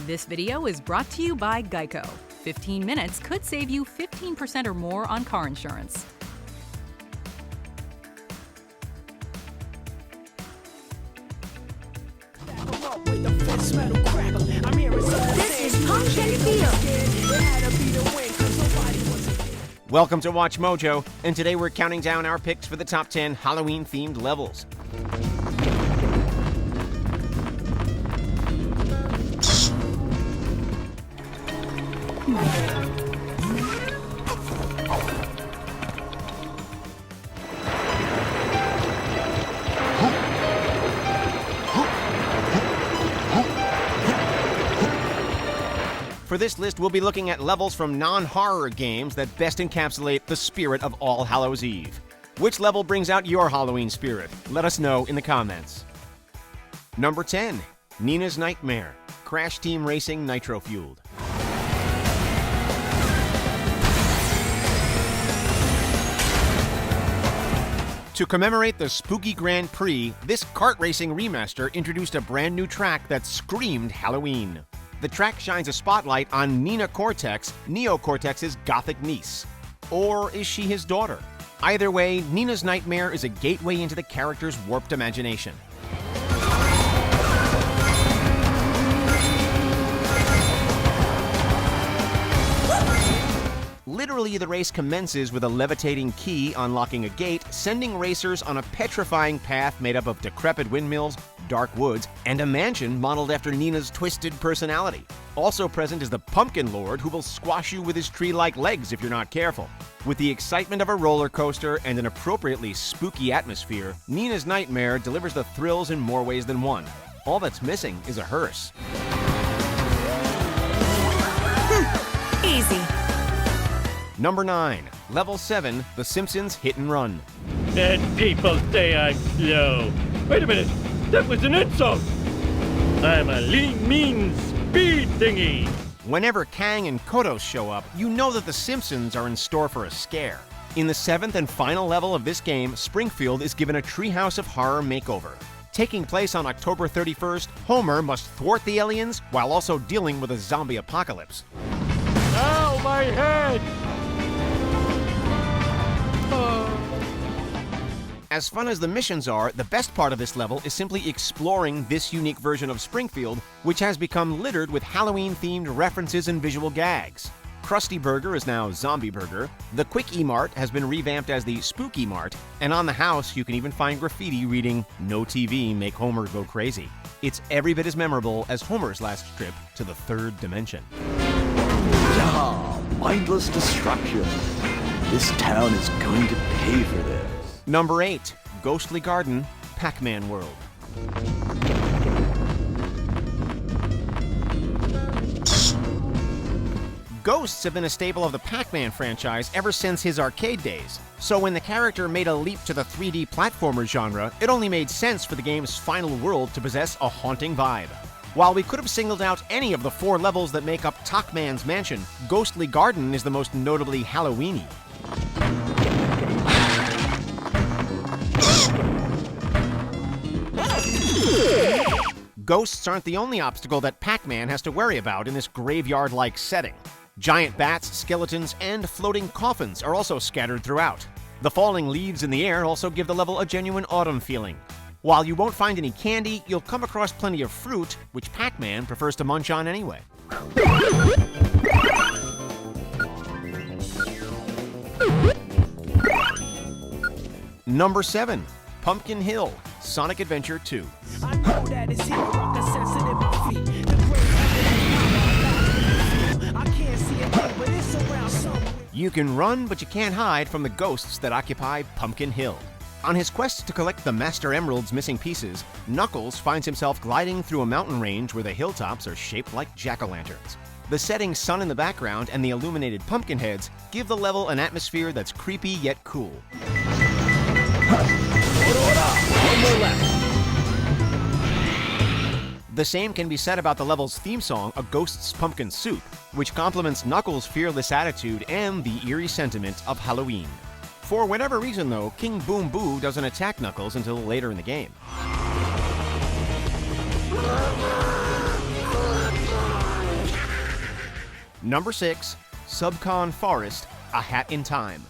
This video is brought to you by Geico. 15 minutes could save you 15% or more on car insurance. This is Pumpkin Field. Welcome to Watch Mojo, and today we're counting down our picks for the top 10 Halloween-themed levels. For this list, we'll be looking at levels from non-horror games that best encapsulate the spirit of All Hallows Eve. Which level brings out your Halloween spirit? Let us know in the comments. Number 10, Nina's Nightmare, Crash Team Racing Nitro-Fueled. To commemorate the spooky Grand Prix, this kart racing remaster introduced a brand new track that screamed Halloween. The track shines a spotlight on Nina Cortex, Neo Cortex's gothic niece. Or is she his daughter? Either way, Nina's Nightmare is a gateway into the character's warped imagination. Literally, the race commences with a levitating key unlocking a gate, sending racers on a petrifying path made up of decrepit windmills, dark woods, and a mansion modeled after Nina's twisted personality. Also present is the Pumpkin Lord, who will squash you with his tree-like legs if you're not careful. With the excitement of a roller coaster and an appropriately spooky atmosphere, Nina's Nightmare delivers the thrills in more ways than one. All that's missing is a hearse. Easy. Number 9, Level 7, The Simpsons Hit and Run. Dead people say I'm slow. Wait a minute, that was an insult! I'm a lean, mean speed thingy! Whenever Kang and Kodos show up, you know that the Simpsons are in store for a scare. In the 7th and final level of this game, Springfield is given a Treehouse of Horror makeover. Taking place on October 31st, Homer must thwart the aliens while also dealing with a zombie apocalypse. Ow, my head! As fun as the missions are, the best part of this level is simply exploring this unique version of Springfield, which has become littered with Halloween-themed references and visual gags. Krusty Burger is now Zombie Burger, the Quick E-Mart has been revamped as the Spooky Mart, and on the house you can even find graffiti reading, "No TV, make Homer go crazy." It's every bit as memorable as Homer's last trip to the third dimension. Yeah, mindless destruction. This town is going to pay for this. Number 8, Ghostly Garden, Pac-Man World. Ghosts have been a staple of the Pac-Man franchise ever since his arcade days. So when the character made a leap to the 3D platformer genre, it only made sense for the game's final world to possess a haunting vibe. While we could have singled out any of the 4 levels that make up Toc-Man's mansion, Ghostly Garden is the most notably Halloween-y. Ghosts aren't the only obstacle that Pac-Man has to worry about in this graveyard-like setting. Giant bats, skeletons, and floating coffins are also scattered throughout. The falling leaves in the air also give the level a genuine autumn feeling. While you won't find any candy, you'll come across plenty of fruit, which Pac-Man prefers to munch on anyway. Number 7, Pumpkin Hill, Sonic Adventure 2. I know that it's here, rock a sensitive feet. The great I can't see it, but it's around somewhere. You can run, but you can't hide from the ghosts that occupy Pumpkin Hill. On his quest to collect the Master Emerald's missing pieces, Knuckles finds himself gliding through a mountain range where the hilltops are shaped like jack-o'-lanterns. The setting sun in the background and the illuminated pumpkin heads give the level an atmosphere that's creepy yet cool. One more left. The same can be said about the level's theme song, A Ghost's Pumpkin Soup, which complements Knuckles' fearless attitude and the eerie sentiment of Halloween. For whatever reason, though, King Boom Boo doesn't attack Knuckles until later in the game. Number 6, Subcon Forest, A Hat in Time.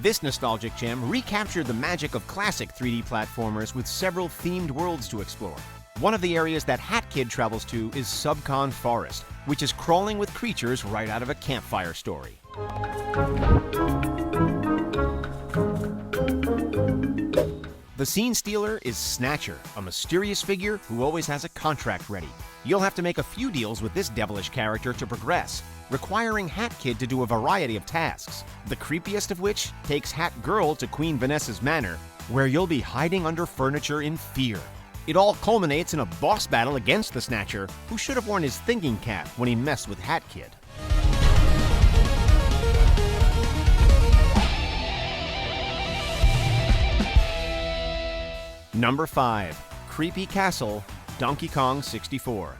This nostalgic gem recaptured the magic of classic 3D platformers with several themed worlds to explore. One of the areas that Hat Kid travels to is Subcon Forest, which is crawling with creatures right out of a campfire story. The scene stealer is Snatcher, a mysterious figure who always has a contract ready. You'll have to make a few deals with this devilish character to progress, requiring Hat Kid to do a variety of tasks, the creepiest of which takes Hat Girl to Queen Vanessa's manor, where you'll be hiding under furniture in fear. It all culminates in a boss battle against the Snatcher, who should have worn his thinking cap when he messed with Hat Kid. Number 5, Creepy Castle, Donkey Kong 64.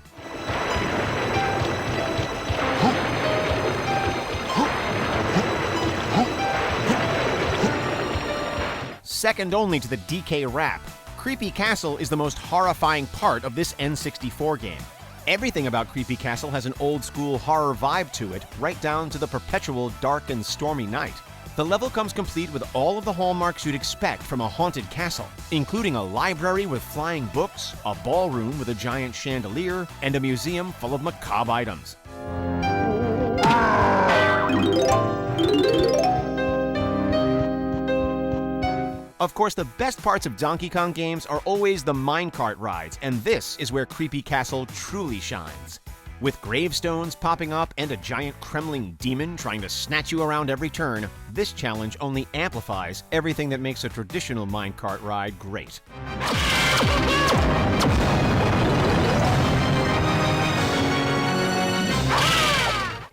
Second only to the DK Rap, Creepy Castle is the most horrifying part of this N64 game. Everything about Creepy Castle has an old-school horror vibe to it, right down to the perpetual dark and stormy night. The level comes complete with all of the hallmarks you'd expect from a haunted castle, including a library with flying books, a ballroom with a giant chandelier, and a museum full of macabre items. Of course, the best parts of Donkey Kong games are always the minecart rides, and this is where Creepy Castle truly shines. With gravestones popping up and a giant Kremling demon trying to snatch you around every turn, this challenge only amplifies everything that makes a traditional minecart ride great.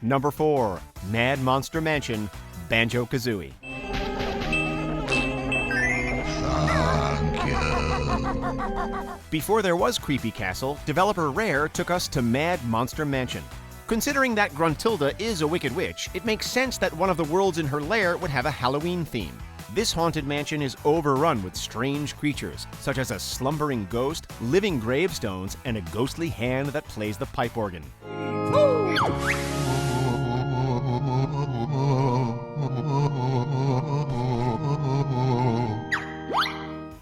Number 4, Mad Monster Mansion, Banjo-Kazooie. Before there was Creepy Castle, developer Rare took us to Mad Monster Mansion. Considering that Gruntilda is a wicked witch, it makes sense that one of the worlds in her lair would have a Halloween theme. This haunted mansion is overrun with strange creatures, such as a slumbering ghost, living gravestones, and a ghostly hand that plays the pipe organ.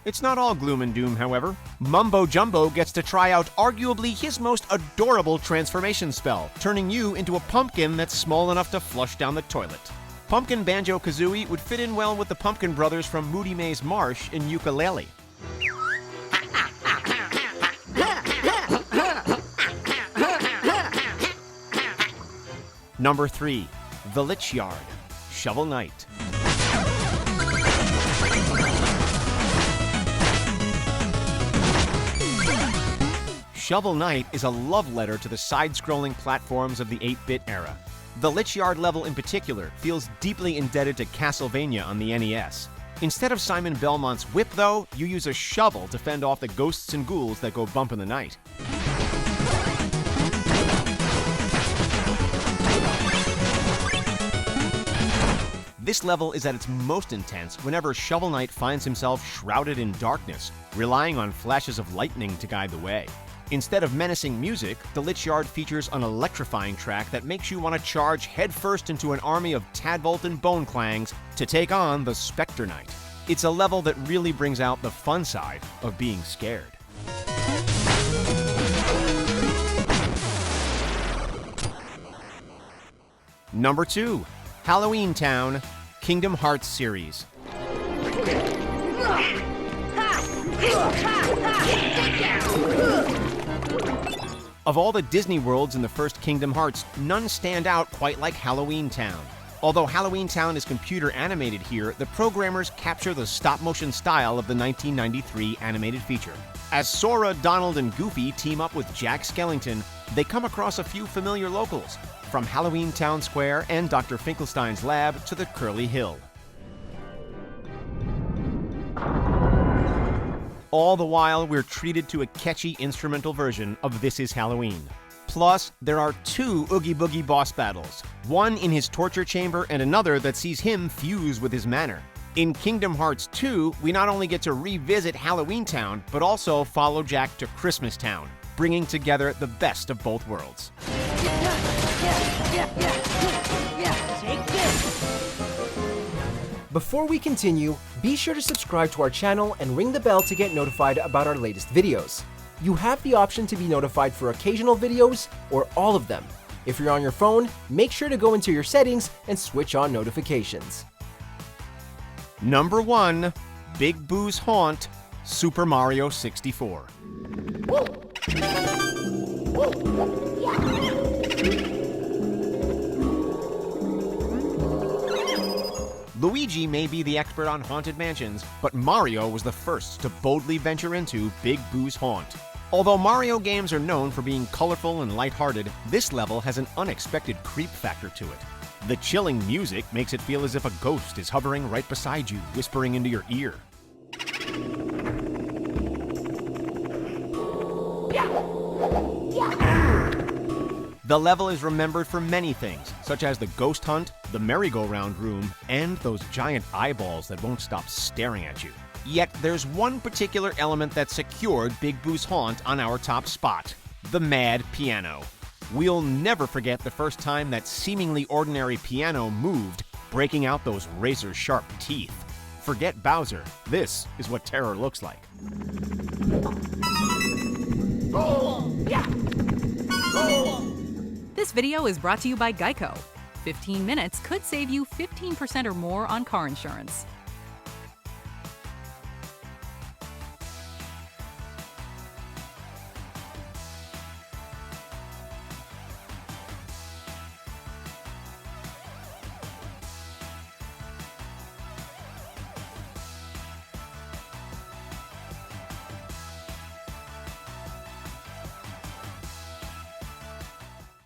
It's not all gloom and doom, however. Mumbo Jumbo gets to try out arguably his most adorable transformation spell, turning you into a pumpkin that's small enough to flush down the toilet. Pumpkin Banjo-Kazooie would fit in well with the Pumpkin Brothers from Moody Maze Marsh in Ukulele. Number 3, The Lich Yard, Shovel Knight. Shovel Knight is a love letter to the side-scrolling platforms of the 8-bit era. The Lich Yard level in particular feels deeply indebted to Castlevania on the NES. Instead of Simon Belmont's whip, though, you use a shovel to fend off the ghosts and ghouls that go bump in the night. This level is at its most intense whenever Shovel Knight finds himself shrouded in darkness, relying on flashes of lightning to guide the way. Instead of menacing music, the Lich Yard features an electrifying track that makes you want to charge headfirst into an army of Tadbolt and Bone Clangs to take on the Spectre Knight. It's a level that really brings out the fun side of being scared. Number 2, Halloween Town, Kingdom Hearts series. Of all the Disney worlds in the first Kingdom Hearts, none stand out quite like Halloween Town. Although Halloween Town is computer animated here, the programmers capture the stop-motion style of the 1993 animated feature. As Sora, Donald, and Goofy team up with Jack Skellington, they come across a few familiar locals, from Halloween Town Square and Dr. Finkelstein's lab to the Curly Hill. All the while, we're treated to a catchy instrumental version of This Is Halloween. Plus, there are 2 Oogie Boogie boss battles, one in his torture chamber and another that sees him fuse with his manor. In Kingdom Hearts 2, we not only get to revisit Halloween Town, but also follow Jack to Christmas Town, bringing together the best of both worlds. Take this. Before we continue, be sure to subscribe to our channel and ring the bell to get notified about our latest videos. You have the option to be notified for occasional videos or all of them. If you're on your phone, make sure to go into your settings and switch on notifications. Number 1, Big Boo's Haunt, Super Mario 64. Luigi may be the expert on haunted mansions, but Mario was the first to boldly venture into Big Boo's Haunt. Although Mario games are known for being colorful and lighthearted, this level has an unexpected creep factor to it. The chilling music makes it feel as if a ghost is hovering right beside you, whispering into your ear. The level is remembered for many things, such as the ghost hunt, the merry-go-round room, and those giant eyeballs that won't stop staring at you. Yet there's one particular element that secured Big Boo's Haunt on our top spot: the Mad Piano. We'll never forget the first time that seemingly ordinary piano moved, breaking out those razor-sharp teeth. Forget Bowser, this is what terror looks like. This video is brought to you by Geico. 15 minutes could save you 15% or more on car insurance.